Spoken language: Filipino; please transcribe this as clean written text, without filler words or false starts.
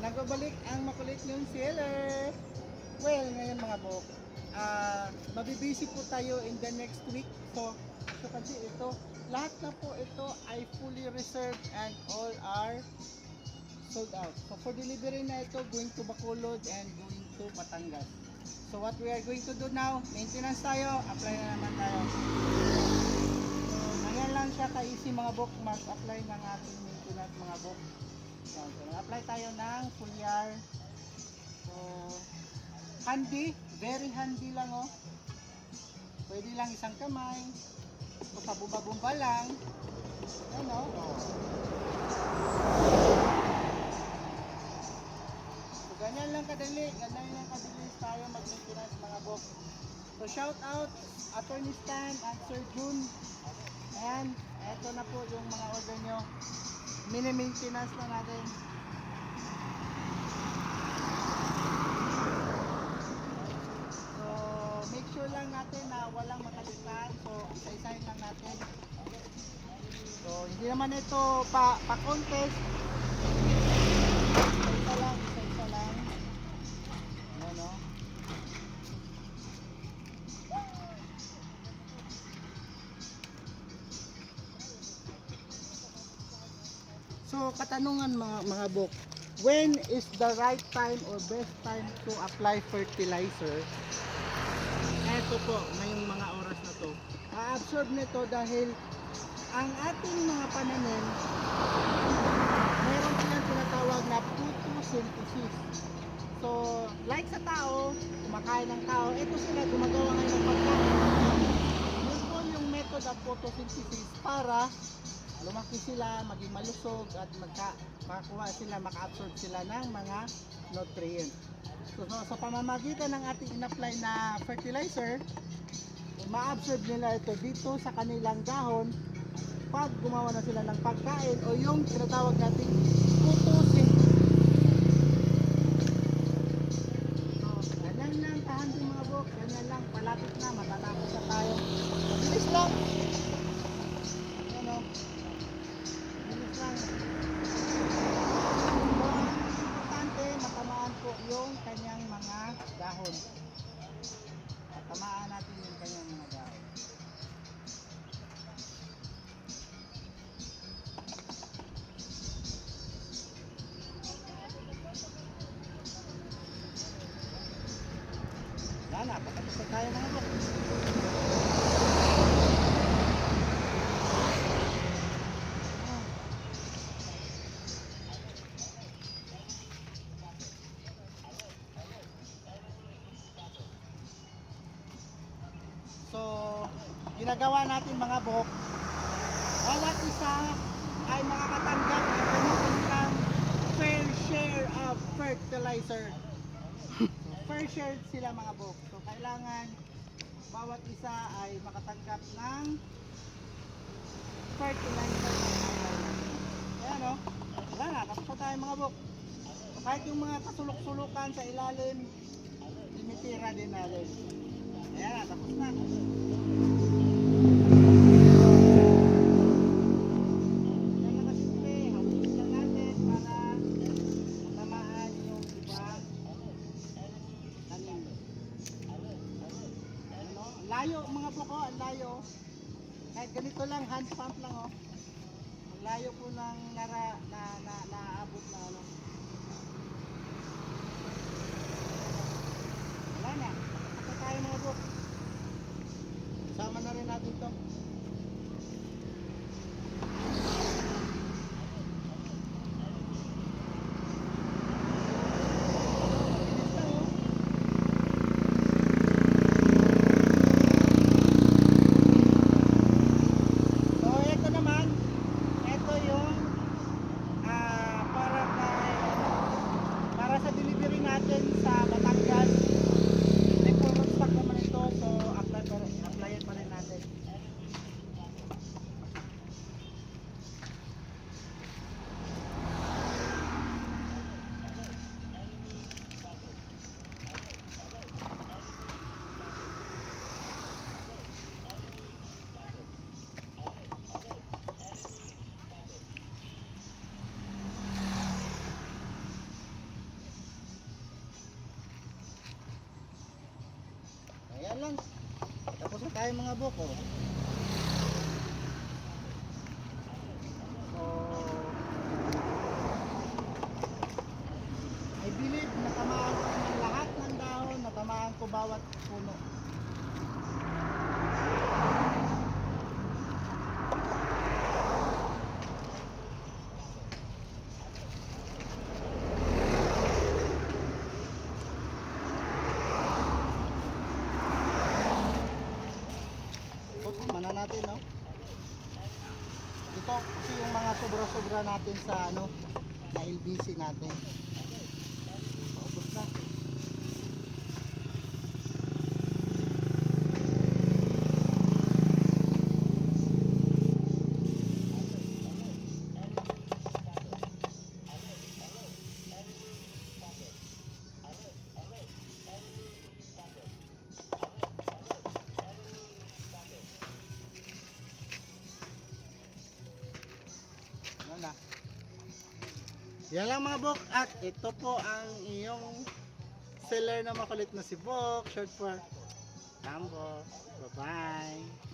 nagbabalik ang makulit yung seller. Well, ngayon mga bok, mabibisi po tayo in the next week. So kasi ito, lahat na po ito ay fully reserved and all are sold out. So for delivery na ito, going to Bacolod and going to Batangas. So what we are going to do now, maintenance tayo, apply na naman tayo. So ganyan lang siya ka-easy mga bok, mag-apply ng ating maintenance mga bok. So apply tayo ng foliar. So handy, very handy lang oh. Pwede lang isang kamay, o pabumba-bumba lang. Ano? Oh. So ganyan lang kadali, tayo mag-maintenance mga bok. So shout out Attorney Stan at Sir June. Ayan, eto na po yung mga order nyo. Mini-maintenance na natin. So make sure lang natin na walang makalitan. So isa-isahin lang natin. So hindi naman ito pa-contest. Isa-isa lang. Ayan o. So katanungan mga bok, when is the right time or best time to apply fertilizer? Ito po, ngayong mga oras na to. A-absorb nito dahil ang ating mga pananim, meron silang tinatawag na photosynthesis. So, like sa tao, kumakain ng tao, ito sila gumagawa ngayon ng pagkain. Yun po yung method of photosynthesis para lumaki sila, maging malusog at makakuha sila, maka-absorb sila ng mga nutrients. So sa pamamagitan ng ating in-apply na fertilizer, ma-absorb nila ito dito sa kanilang dahon pag gumawa na sila ng pagkain o yung tinatawag nating photosynthesis. So ganyan lang kahanti mga bok, ganyan lang, palapit na, matatapos na tayo. Mabilis lang. Ano? Mabilis lang. Matamaan po yung kanyang mga dahon. Matamaan natin yung kanyang mga dahon. Wala na, patapos na tayo mga bok. So, ginagawa natin mga bok, bawat isa ay makakatanggap ng kanilang fair share of fertilizer. So, fair share sila mga bok. So, kailangan bawat isa ay makatanggap ng fertilizer. Ayan o. Wala na, tapos na tayo mga bok. So, kahit yung mga kasulok-sulukan sa ilalim, tinitira din natin. Ayan na, tapos na. Yan na kasimple, halusin lang natin para matamaan yung ibang tanim. Ano? Layo mga buko, ang layo. Kahit ganito lang, hand pump lang oh. Ang layo po ng naabot na ano. Wala na. Tayo mga bok. Sama na rin natin to. So ito naman, ito yung Yan lang. Tapos na tayo mga bok. Oh. So, I believe natamaan ko ng lahat ng dahon, natamaan ko bawat puno. Mana natin, no? Ito kasi yung mga sobra-sobra natin sa ano, na LBC natin. Paubos na. Ano na? Yan lang mga bok, at ito po ang iyong seller na makulit na si Bok, short for Tambo. Bye bye.